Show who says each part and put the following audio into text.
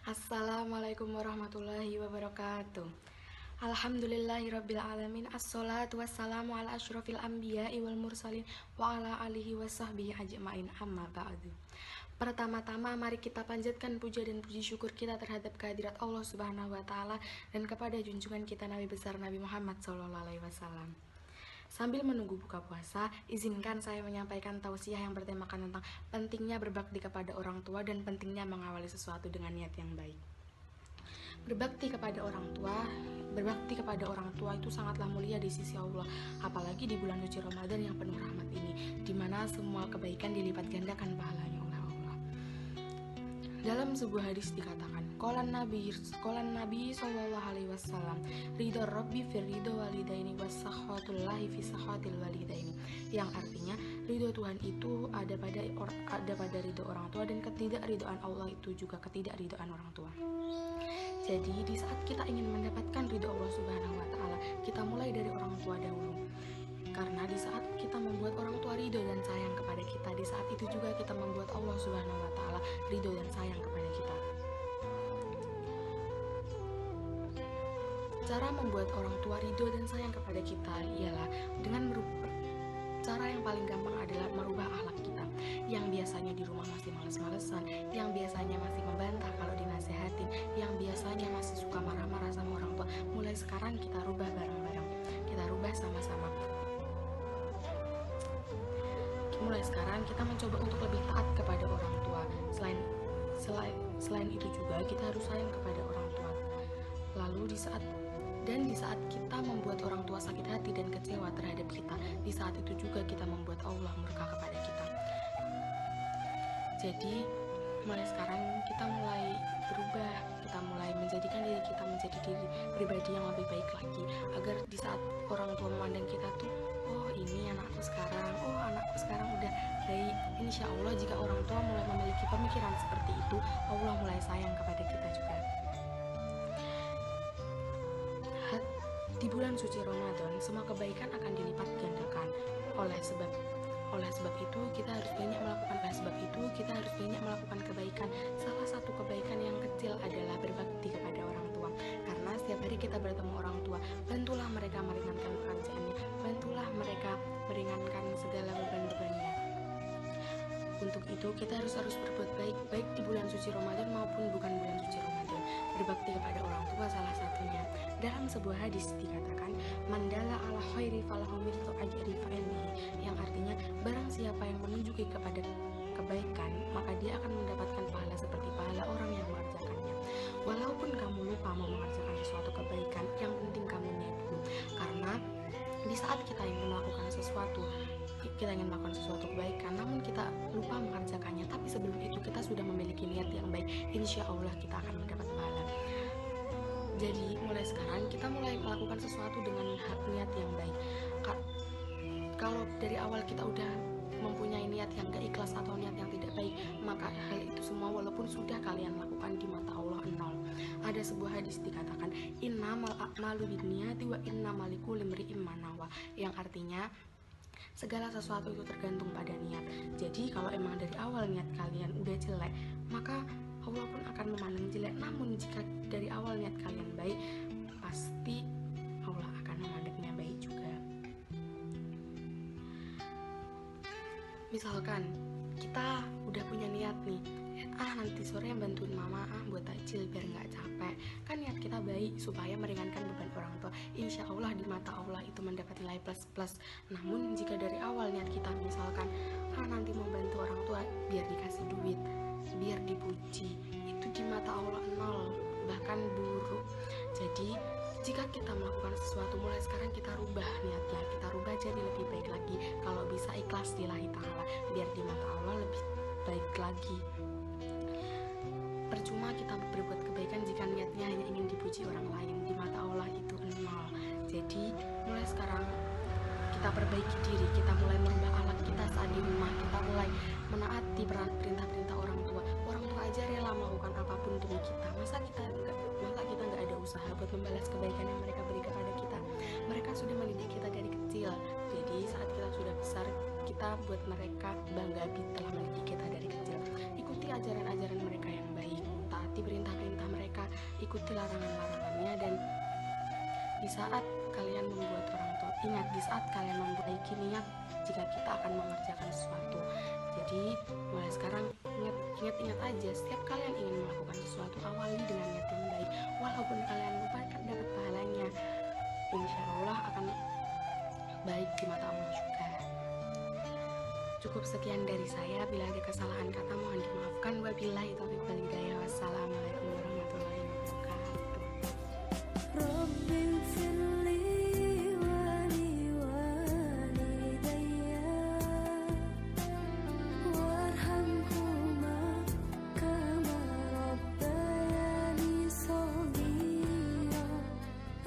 Speaker 1: Assalamualaikum warahmatullahi wabarakatuh. Alhamdulillahirabbil alamin. Assalatu wassalamu ala asyrofil anbiya'i wal mursalin wa ala alihi wasahbihi ajmain, amma ba'du. Pertama-tama mari kita panjatkan puja dan puji syukur kita terhadap kehadirat Allah Subhanahu wa taala dan kepada junjungan kita Nabi besar Nabi Muhammad sallallahu alaihi wasallam. Sambil menunggu buka puasa, izinkan saya menyampaikan tausiah yang bertemakan tentang pentingnya berbakti kepada orang tua dan pentingnya mengawali sesuatu dengan niat yang baik. Berbakti kepada orang tua itu sangatlah mulia di sisi Allah, apalagi di bulan suci Ramadan yang penuh rahmat ini, di mana semua kebaikan dilipat gandakan pahalanya oleh Allah. Dalam sebuah hadis dikatakan, Qolan Nabi sallallahu alaihi wasallam, ridho Rabbi fir ridho walidaini wasakhatullahi fi sakhatil walidaini, yang artinya ridho Tuhan itu ada pada ridho orang tua dan ketidakridhoan Allah itu juga ketidakridhoan orang tua. Jadi di saat kita ingin mendapatkan ridho Allah Subhanahu wa taala, kita mulai dari orang tua dahulu. Karena di saat kita membuat orang tua ridho dan sayang kepada kita, di saat itu juga kita membuat Allah Subhanahu wa taala ridho dan sayang kepada kita. Cara membuat orang tua ridho dan sayang kepada kita ialah dengan cara yang paling gampang adalah merubah akhlak kita, yang biasanya di rumah masih males-malesan, yang biasanya masih membantah kalau dinasehatin, yang biasanya masih suka marah-marah sama orang tua. Mulai sekarang kita rubah bareng-bareng, kita rubah sama-sama. Mulai sekarang kita mencoba untuk lebih taat kepada orang tua. Selain itu juga kita harus sayang kepada orang tua. Lalu di saat kita membuat orang tua sakit hati dan kecewa terhadap kita, di saat itu juga kita membuat Allah murka kepada kita. Jadi mulai sekarang kita mulai berubah, kita mulai menjadikan diri kita menjadi diri pribadi yang lebih baik lagi, agar di saat orang tua memandang kita tuh, oh ini anakku sekarang udah baik. Insya Allah jika orang tua mulai memiliki pemikiran seperti itu, Allah mulai sayang kepada kita juga. Di bulan suci Ramadan, semua kebaikan akan dilipat gandakan. Oleh sebab itu kita harus banyak melakukan kebaikan. Salah satu kebaikan yang kecil adalah berbakti kepada orang tua. Karena setiap hari kita bertemu orang tua, bantulah mereka meringankan pekerjaannya, bantulah mereka meringankan segala beban-bebannya. Untuk itu kita harus berbuat baik di bulan suci Ramadan maupun bukan bulan suci Ramadan. Berbakti kepada orang tua salah satunya. Dalam sebuah hadis dikatakan, mandala ala khairi falahu mithlu ajri fa'ilihi, yang artinya barang siapa yang menunjuki kepada kebaikan, maka dia akan mendapatkan pahala seperti pahala orang yang mengerjakannya. Walaupun kamu lupa mau mengerjakan sesuatu kebaikan, yang penting kamu niat dulu. Karena di saat kita ingin melakukan sesuatu kebaikan, namun kita lupa mengerjakannya, tapi sebelum itu kita sudah memiliki niat yang baik, insya Allah kita akan mendapat pahala. Jadi mulai sekarang kita mulai melakukan sesuatu dengan niat yang baik. Kalau dari awal kita udah mempunyai niat yang gak ikhlas atau niat yang tidak baik, maka hal itu semua walaupun sudah kalian lakukan di mata Allah nol. Ada sebuah hadis dikatakan, innamal a'malu binniyati wa innamal likulli imri'in ma nawa, yang artinya segala sesuatu itu tergantung pada niat. Jadi kalau emang dari awal niat kalian udah jelek, maka Allah pun akan memandang jelek. Namun jika dari awal niat kalian baik, pasti Allah akan memandangnya baik juga. Misalkan kita udah punya niat nih, nanti sore bantuin mama buat takjil biar nggak capek. Kan niat kita baik supaya meringankan beban orang tua. Insya Allah di mata Allah itu mendapat nilai plus. Namun jika dari awal niat kita misalkan nanti mau bantu orang tua biar dikasih duit, biar dipuji, itu di mata Allah nol, bahkan buruk. Jadi jika kita melakukan sesuatu, mulai sekarang kita rubah niatnya, kita rubah jadi lebih baik lagi. Kalau bisa ikhlas lillahi ta'ala, biar di mata Allah lebih baik lagi. Percuma kita berbuat kebaikan jika niatnya hanya ingin dipuji orang lain, di mata Allah itu nol. Jadi mulai sekarang kita perbaiki diri, kita mulai merubah akhlak kita saat di rumah, kita mulai menaati perintah-perintah orang tua. Orang tua aja rela melakukan apapun demi kita. Masa kita nggak ada usaha buat membalas kebaikan yang mereka beri kepada kita? Mereka sudah mendidik kita dari kecil. Jadi saat kita sudah besar, kita buat mereka bangga telah mendidik kita dari kecil. Ikuti ajaran-ajaran mereka yang baik, taati perintah-perintah ikuti larangan-larangannya. Dan di saat kalian membuat orang tua, ingat, di saat kalian memperbaiki niat jika kita akan mengerjakan sesuatu. Jadi mulai sekarang ingat aja, setiap kalian ingin melakukan sesuatu, awali dengan niat yang baik. Walaupun kalian lupa, kan dapat pahalanya. Insya Allah akan baik di mata Allah juga. Cukup sekian dari saya. Bila ada kesalahan kata mohon dimaafkan. Wabillahi taufiq wal hidayah.